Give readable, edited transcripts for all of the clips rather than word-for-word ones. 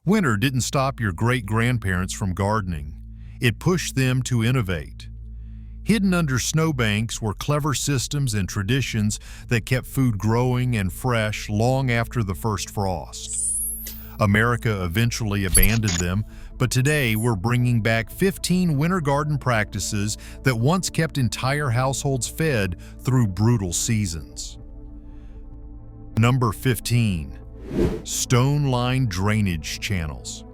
Winter didn't stop your great-grandparents from gardening. It pushed them to innovate. Hidden under snowbanks were clever systems and traditions that kept food growing and fresh long after the first frost. America eventually abandoned them, but today we're bringing back 15 winter garden practices that once kept entire households fed through brutal seasons. Number 15. Stone-lined drainage channels.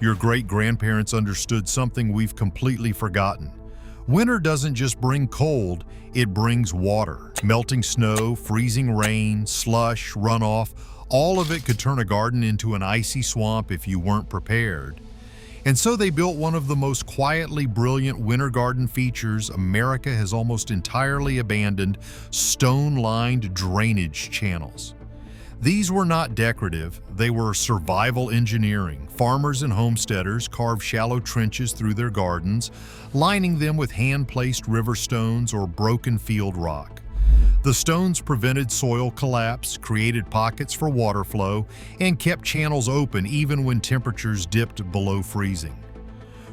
Your great-grandparents understood something we've completely forgotten. Winter doesn't just bring cold, it brings water. Melting snow, freezing rain, slush, runoff, all of it could turn a garden into an icy swamp if you weren't prepared. And so they built one of the most quietly brilliant winter garden features America has almost entirely abandoned: stone-lined drainage channels. These were not decorative, they were survival engineering. Farmers and homesteaders carved shallow trenches through their gardens, lining them with hand-placed river stones or broken field rock. The stones prevented soil collapse, created pockets for water flow, and kept channels open even when temperatures dipped below freezing.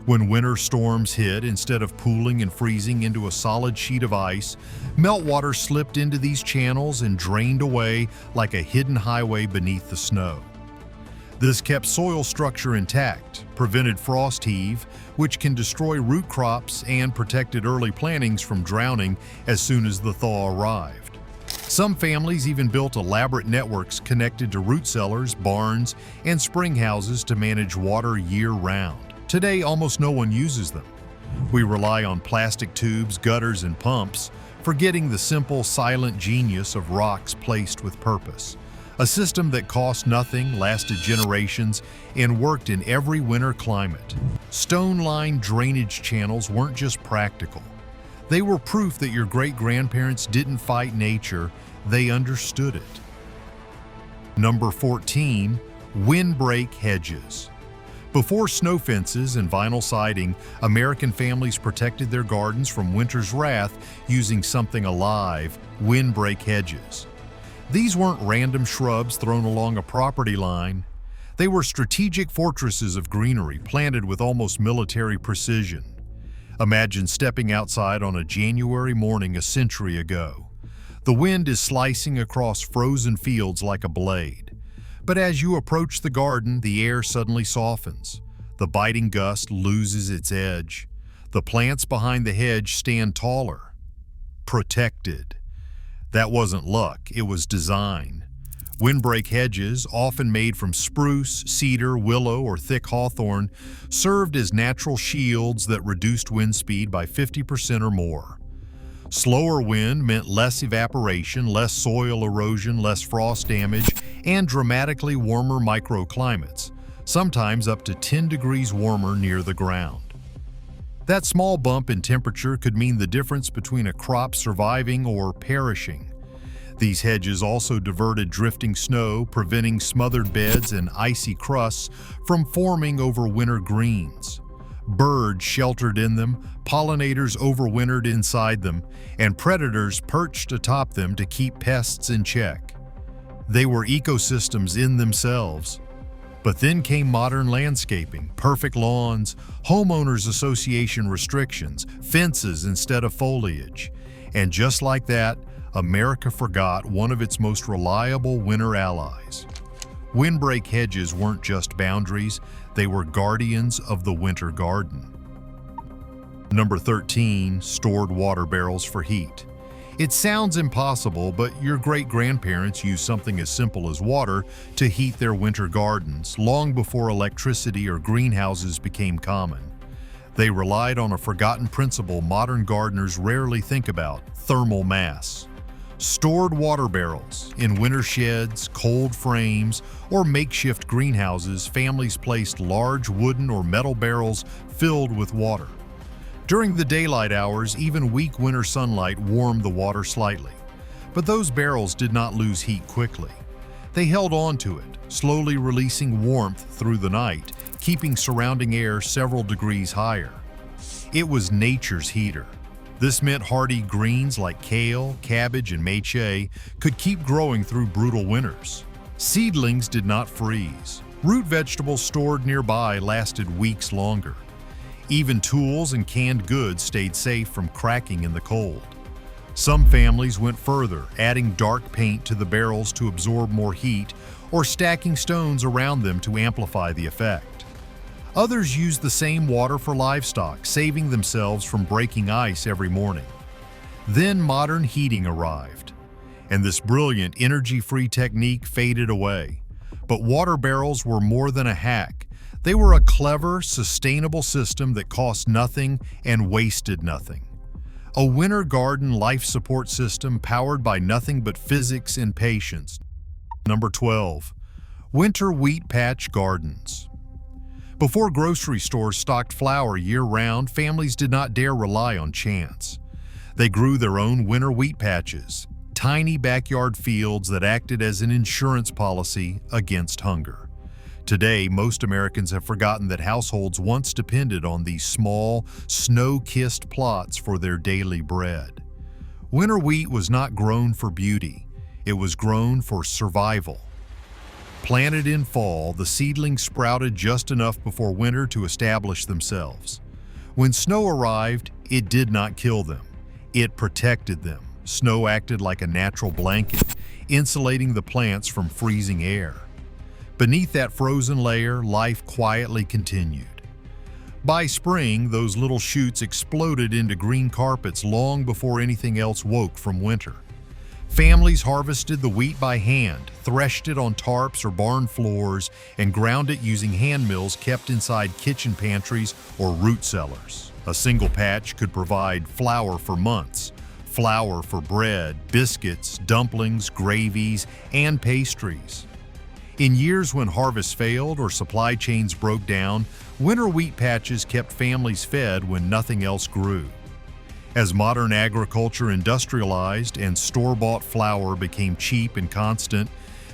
When winter storms hit, instead of pooling and freezing into a solid sheet of ice, meltwater slipped into these channels and drained away like a hidden highway beneath the snow. This kept soil structure intact, prevented frost heave, which can destroy root crops, and protected early plantings from drowning as soon as the thaw arrived. Some families even built elaborate networks connected to root cellars, barns, and spring houses to manage water year-round. Today, almost no one uses them. We rely on plastic tubes, gutters, and pumps, forgetting the simple, silent genius of rocks placed with purpose. A system that cost nothing, lasted generations, and worked in every winter climate. Stone-lined drainage channels weren't just practical. They were proof that your great-grandparents didn't fight nature, they understood it. Number 14. Windbreak hedges. Before snow fences and vinyl siding, American families protected their gardens from winter's wrath using something alive: windbreak hedges. These weren't random shrubs thrown along a property line. They were strategic fortresses of greenery planted with almost military precision. Imagine stepping outside on a January morning a century ago. The wind is slicing across frozen fields like a blade. But as you approach the garden, the air suddenly softens. The biting gust loses its edge. The plants behind the hedge stand taller, protected. That wasn't luck, it was design. Windbreak hedges, often made from spruce, cedar, willow, or thick hawthorn, served as natural shields that reduced wind speed by 50% or more. Slower wind meant less evaporation, less soil erosion, less frost damage, and dramatically warmer microclimates, sometimes up to 10 degrees warmer near the ground. That small bump in temperature could mean the difference between a crop surviving or perishing. These hedges also diverted drifting snow, preventing smothered beds and icy crusts from forming over winter greens. Birds sheltered in them, pollinators overwintered inside them, and predators perched atop them to keep pests in check. They were ecosystems in themselves. But then came modern landscaping, perfect lawns, homeowners association restrictions, fences instead of foliage. And just like that, America forgot one of its most reliable winter allies. Windbreak hedges weren't just boundaries, they were guardians of the winter garden. Number 13. Stored water barrels for heat. It sounds impossible, but your great-grandparents used something as simple as water to heat their winter gardens long before electricity or greenhouses became common. They relied on a forgotten principle modern gardeners rarely think about: thermal mass. Stored water barrels. In winter sheds, cold frames, or makeshift greenhouses, families placed large wooden or metal barrels filled with water. During the daylight hours, even weak winter sunlight warmed the water slightly. But those barrels did not lose heat quickly. They held on to it, slowly releasing warmth through the night, keeping surrounding air several degrees higher. It was nature's heater. This meant hardy greens like kale, cabbage, and mache could keep growing through brutal winters. Seedlings did not freeze. Root vegetables stored nearby lasted weeks longer. Even tools and canned goods stayed safe from cracking in the cold. Some families went further, adding dark paint to the barrels to absorb more heat or stacking stones around them to amplify the effect. Others used the same water for livestock, saving themselves from breaking ice every morning. Then modern heating arrived, and this brilliant energy-free technique faded away. But water barrels were more than a hack. They were a clever, sustainable system that cost nothing and wasted nothing. A winter garden life support system powered by nothing but physics and patience. Number 12. Winter wheat patch gardens. Before grocery stores stocked flour year-round, families did not dare rely on chance. They grew their own winter wheat patches, tiny backyard fields that acted as an insurance policy against hunger. Today, most Americans have forgotten that households once depended on these small, snow-kissed plots for their daily bread. Winter wheat was not grown for beauty. It was grown for survival. Planted in fall, the seedlings sprouted just enough before winter to establish themselves. When snow arrived, it did not kill them. It protected them. Snow acted like a natural blanket, insulating the plants from freezing air. Beneath that frozen layer, life quietly continued. By spring, those little shoots exploded into green carpets long before anything else woke from winter. Families harvested the wheat by hand, threshed it on tarps or barn floors, and ground it using hand mills kept inside kitchen pantries or root cellars. A single patch could provide flour for months, flour for bread, biscuits, dumplings, gravies, and pastries. In years when harvests failed or supply chains broke down, winter wheat patches kept families fed when nothing else grew. As modern agriculture industrialized and store-bought flour became cheap and constant,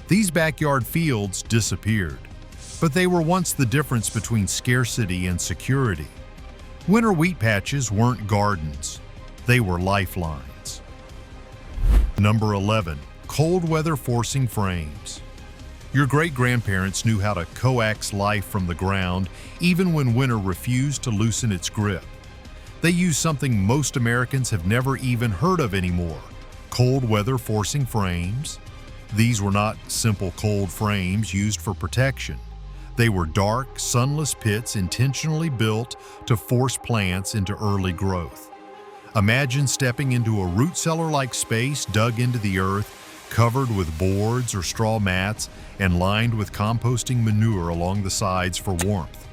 these backyard fields disappeared. But they were once the difference between scarcity and security. Winter wheat patches weren't gardens. They were lifelines. Number 11. Cold weather forcing frames. Your great-grandparents knew how to coax life from the ground even when winter refused to loosen its grip. They used something most Americans have never even heard of anymore: cold weather forcing frames. These were not simple cold frames used for protection. They were dark, sunless pits intentionally built to force plants into early growth. Imagine stepping into a root cellar-like space dug into the earth, covered with boards or straw mats, and lined with composting manure along the sides for warmth.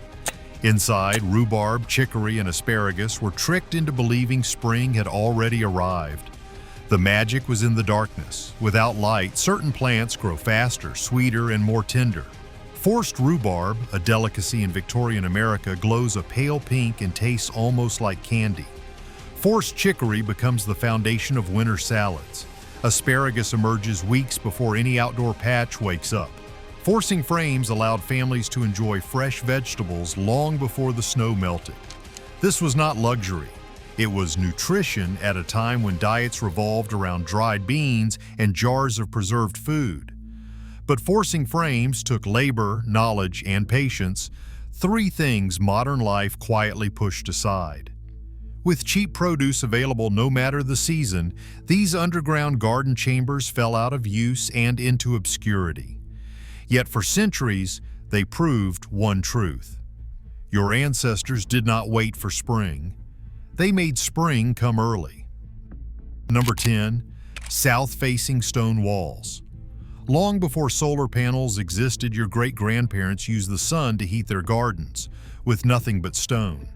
Inside, rhubarb, chicory, and asparagus were tricked into believing spring had already arrived. The magic was in the darkness. Without light, certain plants grow faster, sweeter, and more tender. Forced rhubarb, a delicacy in Victorian America, glows a pale pink and tastes almost like candy. Forced chicory becomes the foundation of winter salads. Asparagus emerges weeks before any outdoor patch wakes up. Forcing frames allowed families to enjoy fresh vegetables long before the snow melted. This was not luxury. It was nutrition at a time when diets revolved around dried beans and jars of preserved food. But forcing frames took labor, knowledge, and patience, three things modern life quietly pushed aside. With cheap produce available no matter the season, these underground garden chambers fell out of use and into obscurity. Yet for centuries, they proved one truth. Your ancestors did not wait for spring. They made spring come early. Number 10. South-facing stone walls. Long before solar panels existed, your great-grandparents used the sun to heat their gardens, with nothing but stone.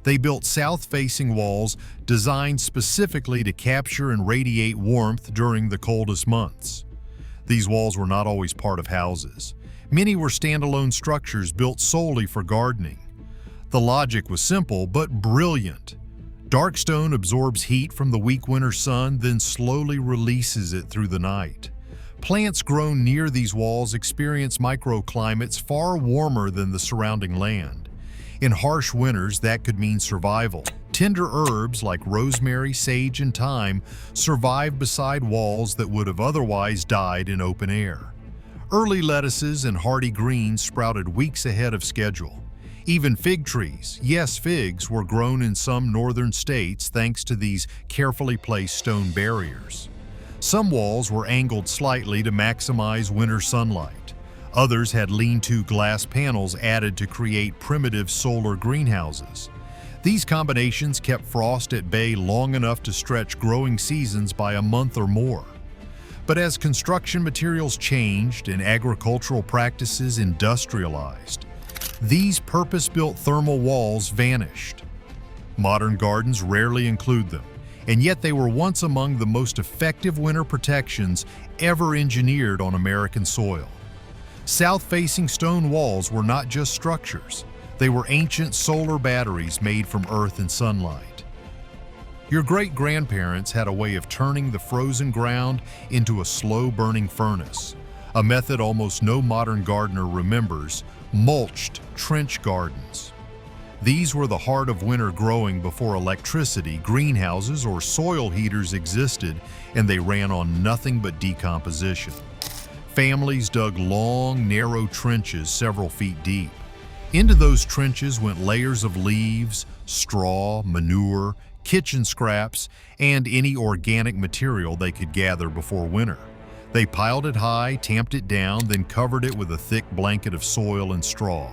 They built south-facing walls designed specifically to capture and radiate warmth during the coldest months. These walls were not always part of houses. Many were standalone structures built solely for gardening. The logic was simple but brilliant. Dark stone absorbs heat from the weak winter sun, then slowly releases it through the night. Plants grown near these walls experience microclimates far warmer than the surrounding land. In harsh winters, that could mean survival. Tender herbs like rosemary, sage, and thyme survive beside walls that would have otherwise died in open air. Early lettuces and hardy greens sprouted weeks ahead of schedule. Even fig trees, yes, figs, were grown in some northern states thanks to these carefully placed stone barriers. Some walls were angled slightly to maximize winter sunlight. Others had lean-to glass panels added to create primitive solar greenhouses. These combinations kept frost at bay long enough to stretch growing seasons by a month or more. But as construction materials changed and agricultural practices industrialized, these purpose-built thermal walls vanished. Modern gardens rarely include them, and yet they were once among the most effective winter protections ever engineered on American soil. South-facing stone walls were not just structures. They were ancient solar batteries made from earth and sunlight. Your great-grandparents had a way of turning the frozen ground into a slow-burning furnace, a method almost no modern gardener remembers: mulched trench gardens. These were the heart of winter growing before electricity, greenhouses, or soil heaters existed, and they ran on nothing but decomposition. Families dug long, narrow trenches several feet deep. Into those trenches went layers of leaves, straw, manure, kitchen scraps, and any organic material they could gather before winter. They piled it high, tamped it down, then covered it with a thick blanket of soil and straw.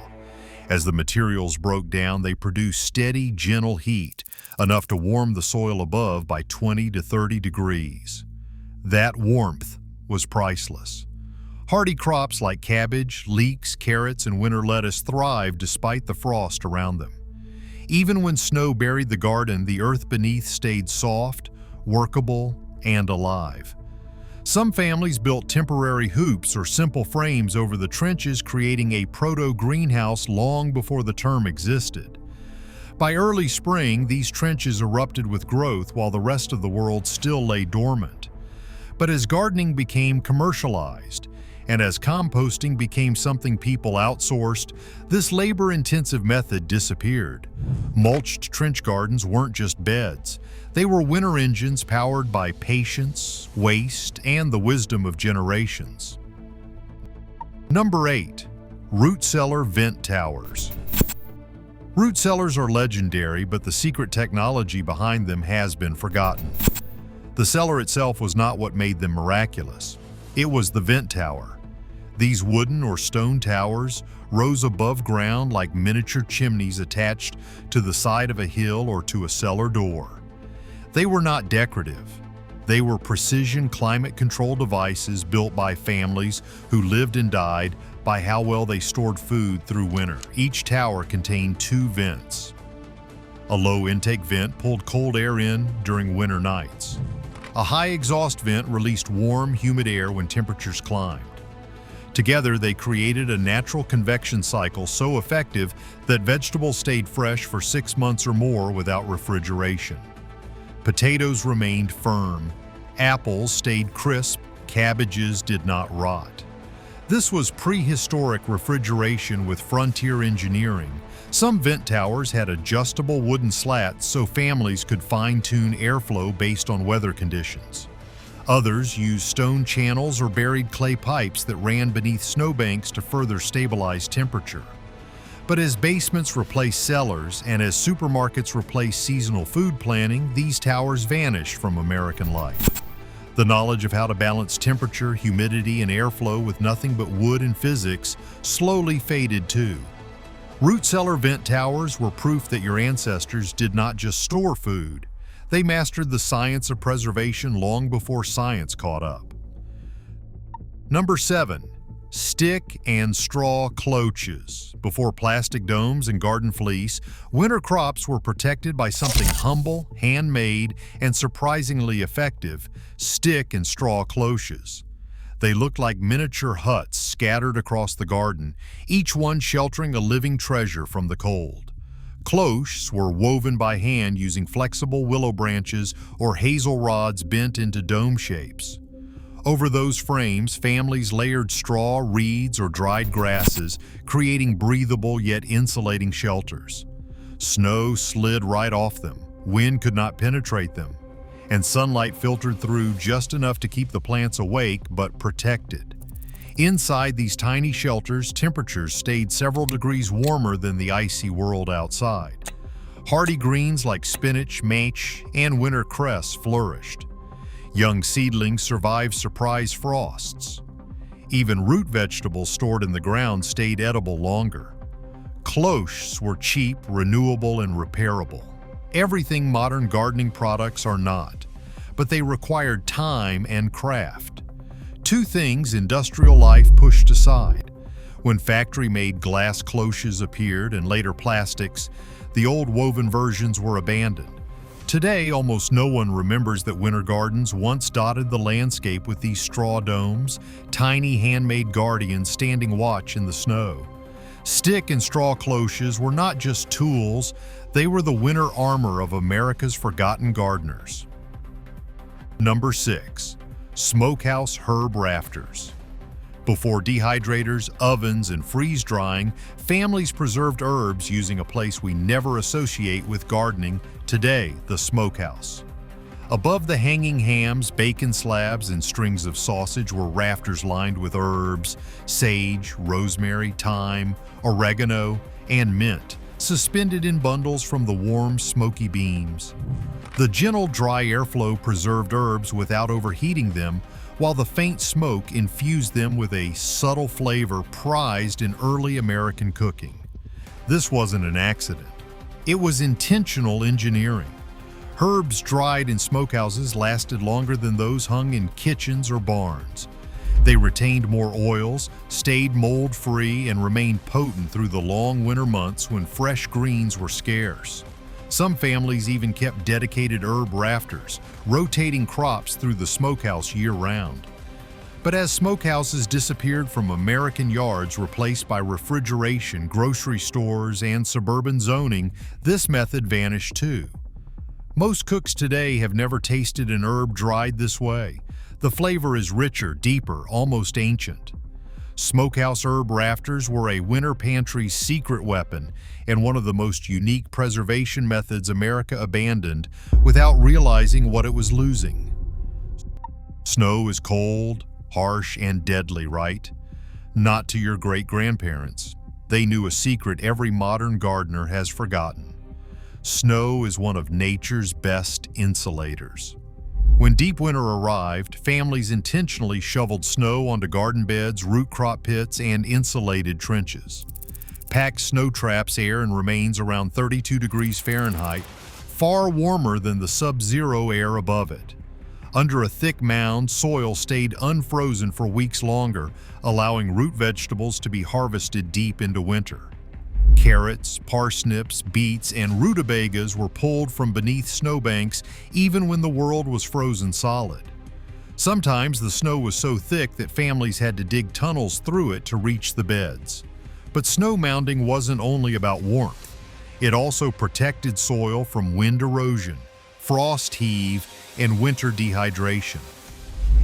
As the materials broke down, they produced steady, gentle heat, enough to warm the soil above by 20 to 30 degrees. That warmth was priceless. Hardy crops like cabbage, leeks, carrots, and winter lettuce thrived despite the frost around them. Even when snow buried the garden, the earth beneath stayed soft, workable, and alive. Some families built temporary hoops or simple frames over the trenches, creating a proto-greenhouse long before the term existed. By early spring, these trenches erupted with growth while the rest of the world still lay dormant. But as gardening became commercialized, and as composting became something people outsourced, this labor-intensive method disappeared. Mulched trench gardens weren't just beds. They were winter engines powered by patience, waste, and the wisdom of generations. Number 8. Root cellar vent towers. Root cellars are legendary, but the secret technology behind them has been forgotten. The cellar itself was not what made them miraculous. It was the vent tower. These wooden or stone towers rose above ground like miniature chimneys attached to the side of a hill or to a cellar door. They were not decorative. They were precision climate control devices built by families who lived and died by how well they stored food through winter. Each tower contained 2 vents. A low intake vent pulled cold air in during winter nights. A high exhaust vent released warm, humid air when temperatures climbed. Together, they created a natural convection cycle so effective that vegetables stayed fresh for 6 months or more without refrigeration. Potatoes remained firm, apples stayed crisp, cabbages did not rot. This was prehistoric refrigeration with frontier engineering. Some vent towers had adjustable wooden slats so families could fine-tune airflow based on weather conditions. Others used stone channels or buried clay pipes that ran beneath snowbanks to further stabilize temperature. But as basements replaced cellars and as supermarkets replaced seasonal food planning, these towers vanished from American life. The knowledge of how to balance temperature, humidity, and airflow with nothing but wood and physics slowly faded too. Root cellar vent towers were proof that your ancestors did not just store food. They mastered the science of preservation long before science caught up. Number 7. Stick and straw cloches. Before plastic domes and garden fleece, winter crops were protected by something humble, handmade, and surprisingly effective: stick and straw cloches. They looked like miniature huts scattered across the garden, each one sheltering a living treasure from the cold. Cloches were woven by hand using flexible willow branches or hazel rods bent into dome shapes. Over those frames, families layered straw, reeds, or dried grasses, creating breathable yet insulating shelters. Snow slid right off them, wind could not penetrate them, and sunlight filtered through just enough to keep the plants awake but protected. Inside these tiny shelters, temperatures stayed several degrees warmer than the icy world outside. Hardy greens like spinach, maize, and winter cress flourished. Young seedlings survived surprise frosts. Even root vegetables stored in the ground stayed edible longer. Cloches were cheap, renewable, and repairable. Everything modern gardening products are not, but they required time and craft. Two things industrial life pushed aside. When factory-made glass cloches appeared and later plastics, the old woven versions were abandoned. Today, almost no one remembers that winter gardens once dotted the landscape with these straw domes, tiny handmade guardians standing watch in the snow. Stick and straw cloches were not just tools, they were the winter armor of America's forgotten gardeners. Number 6. Smokehouse herb rafters. Before dehydrators, ovens, and freeze-drying, families preserved herbs using a place we never associate with gardening, today, the smokehouse. Above the hanging hams, bacon slabs, and strings of sausage were rafters lined with herbs, sage, rosemary, thyme, oregano, and mint, suspended in bundles from the warm, smoky beams. The gentle, dry airflow preserved herbs without overheating them, while the faint smoke infused them with a subtle flavor prized in early American cooking. This wasn't an accident. It was intentional engineering. Herbs dried in smokehouses lasted longer than those hung in kitchens or barns. They retained more oils, stayed mold-free, and remained potent through the long winter months when fresh greens were scarce. Some families even kept dedicated herb rafters, rotating crops through the smokehouse year-round. But as smokehouses disappeared from American yards replaced by refrigeration, grocery stores, and suburban zoning, this method vanished too. Most cooks today have never tasted an herb dried this way. The flavor is richer, deeper, almost ancient. Smokehouse herb rafters were a winter pantry's secret weapon and one of the most unique preservation methods America abandoned without realizing what it was losing. Snow is cold, harsh, and deadly, right? Not to your great-grandparents. They knew a secret every modern gardener has forgotten. Snow is one of nature's best insulators. When deep winter arrived, families intentionally shoveled snow onto garden beds, root crop pits, and insulated trenches. Packed snow traps air and remains around 32 degrees Fahrenheit, far warmer than the sub-zero air above it. Under a thick mound, soil stayed unfrozen for weeks longer, allowing root vegetables to be harvested deep into winter. Carrots, parsnips, beets, and rutabagas were pulled from beneath snowbanks even when the world was frozen solid. Sometimes the snow was so thick that families had to dig tunnels through it to reach the beds. But snow mounding wasn't only about warmth. It also protected soil from wind erosion, frost heave, and winter dehydration.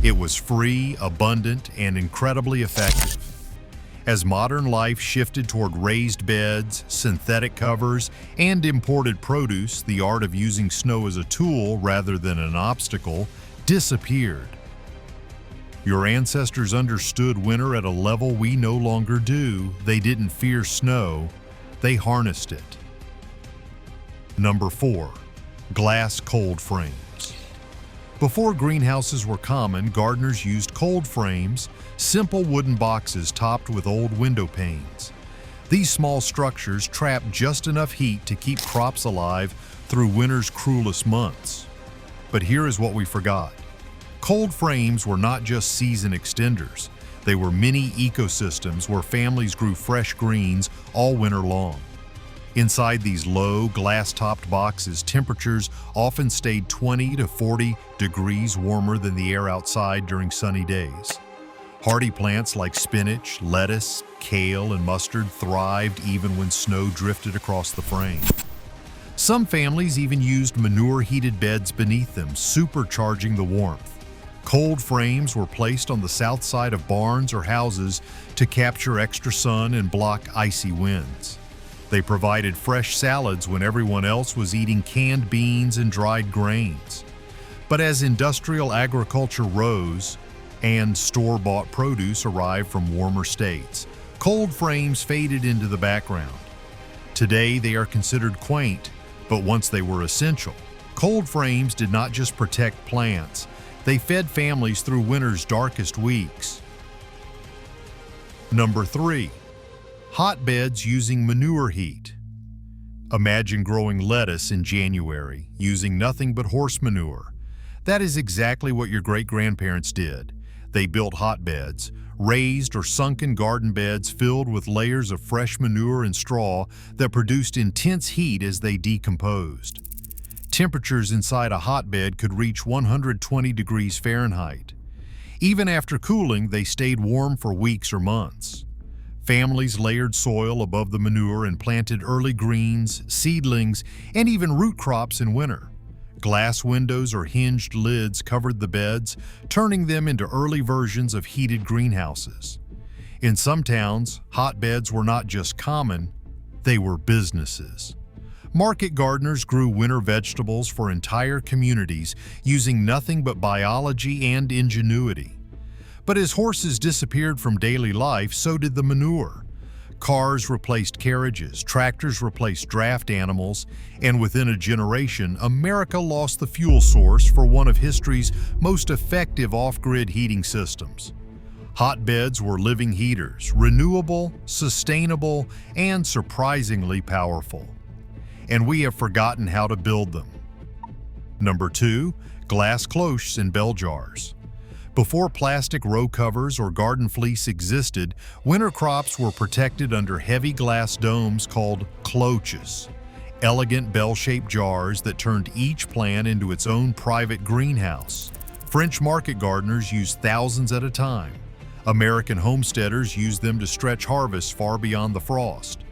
It was free, abundant, and incredibly effective. As modern life shifted toward raised beds, synthetic covers, and imported produce, the art of using snow as a tool rather than an obstacle disappeared. Your ancestors understood winter at a level we no longer do. They didn't fear snow, they harnessed it. Number 4. Glass cold frames. Before greenhouses were common, gardeners used cold frames, simple wooden boxes topped with old window panes. These small structures trapped just enough heat to keep crops alive through winter's cruelest months. But here is what we forgot. Cold frames were not just season extenders. They were mini ecosystems where families grew fresh greens all winter long. Inside these low, glass-topped boxes, temperatures often stayed 20 to 40 degrees warmer than the air outside during sunny days. Hardy plants like spinach, lettuce, kale, and mustard thrived even when snow drifted across the frame. Some families even used manure-heated beds beneath them, supercharging the warmth. Cold frames were placed on the south side of barns or houses to capture extra sun and block icy winds. They provided fresh salads when everyone else was eating canned beans and dried grains. But as industrial agriculture rose and store-bought produce arrived from warmer states. Cold frames faded into the background. Today, they are considered quaint, but once they were essential. Cold frames did not just protect plants, they fed families through winter's darkest weeks. Number 3. Hotbeds using manure heat. Imagine growing lettuce in January using nothing but horse manure. That is exactly what your great-grandparents did. They built hotbeds, raised or sunken garden beds filled with layers of fresh manure and straw that produced intense heat as they decomposed. Temperatures inside a hotbed could reach 120 degrees Fahrenheit. Even after cooling, they stayed warm for weeks or months. Families layered soil above the manure and planted early greens, seedlings, and even root crops in winter. Glass windows or hinged lids covered the beds, turning them into early versions of heated greenhouses. In some towns, hotbeds were not just common, they were businesses. Market gardeners grew winter vegetables for entire communities using nothing but biology and ingenuity. But as horses disappeared from daily life, so did the manure. Cars replaced carriages, tractors replaced draft animals, and within a generation, America lost the fuel source for one of history's most effective off-grid heating systems. Hotbeds were living heaters, renewable, sustainable, and surprisingly powerful. And we have forgotten how to build them. Number 2, glass cloches and bell jars. Before plastic row covers or garden fleece existed, winter crops were protected under heavy glass domes called cloches, elegant bell-shaped jars that turned each plant into its own private greenhouse. French market gardeners used thousands at a time. American homesteaders used them to stretch harvests far beyond the frost.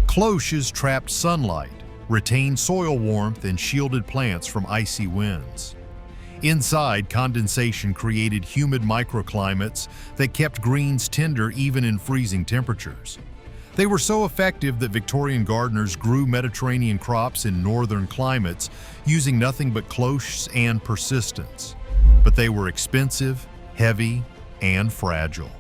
Cloches trapped sunlight, retained soil warmth, and shielded plants from icy winds. Inside, condensation created humid microclimates that kept greens tender even in freezing temperatures. They were so effective that Victorian gardeners grew Mediterranean crops in northern climates using nothing but cloches and persistence. But they were expensive, heavy, and fragile.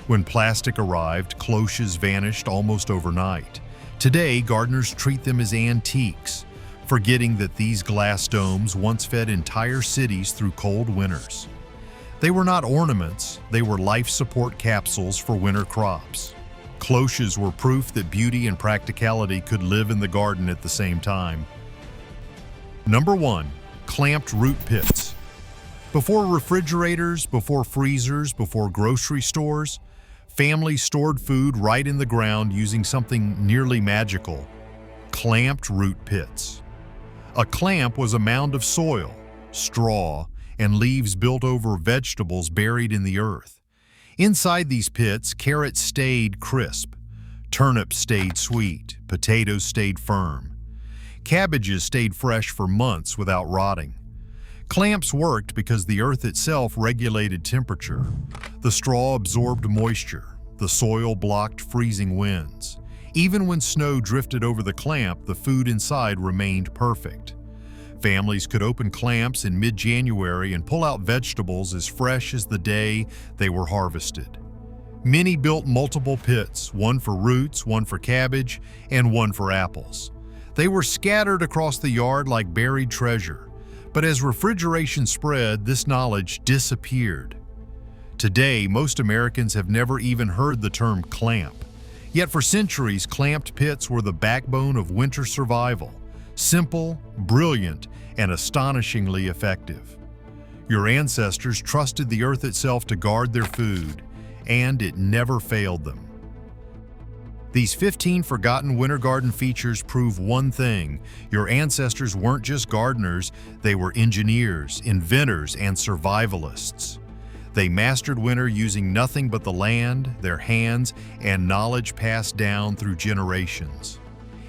When plastic arrived, cloches vanished almost overnight. Today, gardeners treat them as antiques, forgetting that these glass domes once fed entire cities through cold winters. They were not ornaments, they were life support capsules for winter crops. Cloches were proof that beauty and practicality could live in the garden at the same time. Number 1, clamped root pits. Before refrigerators, before freezers, before grocery stores, families stored food right in the ground using something nearly magical: clamped root pits. A clamp was a mound of soil, straw, and leaves built over vegetables buried in the earth. Inside these pits, carrots stayed crisp, turnips stayed sweet, potatoes stayed firm. Cabbages stayed fresh for months without rotting. Clamps worked because the earth itself regulated temperature. The straw absorbed moisture. The soil blocked freezing winds. Even when snow drifted over the clamp, the food inside remained perfect. Families could open clamps in mid-January and pull out vegetables as fresh as the day they were harvested. Many built multiple pits, one for roots, one for cabbage, and one for apples. They were scattered across the yard like buried treasure. But as refrigeration spread, this knowledge disappeared. Today, most Americans have never even heard the term clamp. Yet for centuries, clamped pits were the backbone of winter survival. Simple, brilliant, and astonishingly effective. Your ancestors trusted the earth itself to guard their food, and it never failed them. These 15 forgotten winter garden features prove one thing: your ancestors weren't just gardeners, they were engineers, inventors, and survivalists. They mastered winter using nothing but the land, their hands, and knowledge passed down through generations.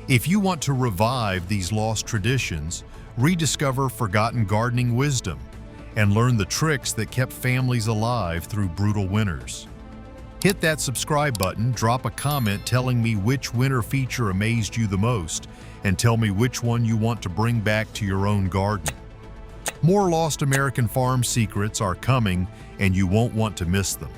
If you want to revive these lost traditions, rediscover forgotten gardening wisdom, and learn the tricks that kept families alive through brutal winters. Hit that subscribe button, drop a comment telling me which winter feature amazed you the most, and tell me which one you want to bring back to your own garden. More Lost American Farm secrets are coming, and you won't want to miss them.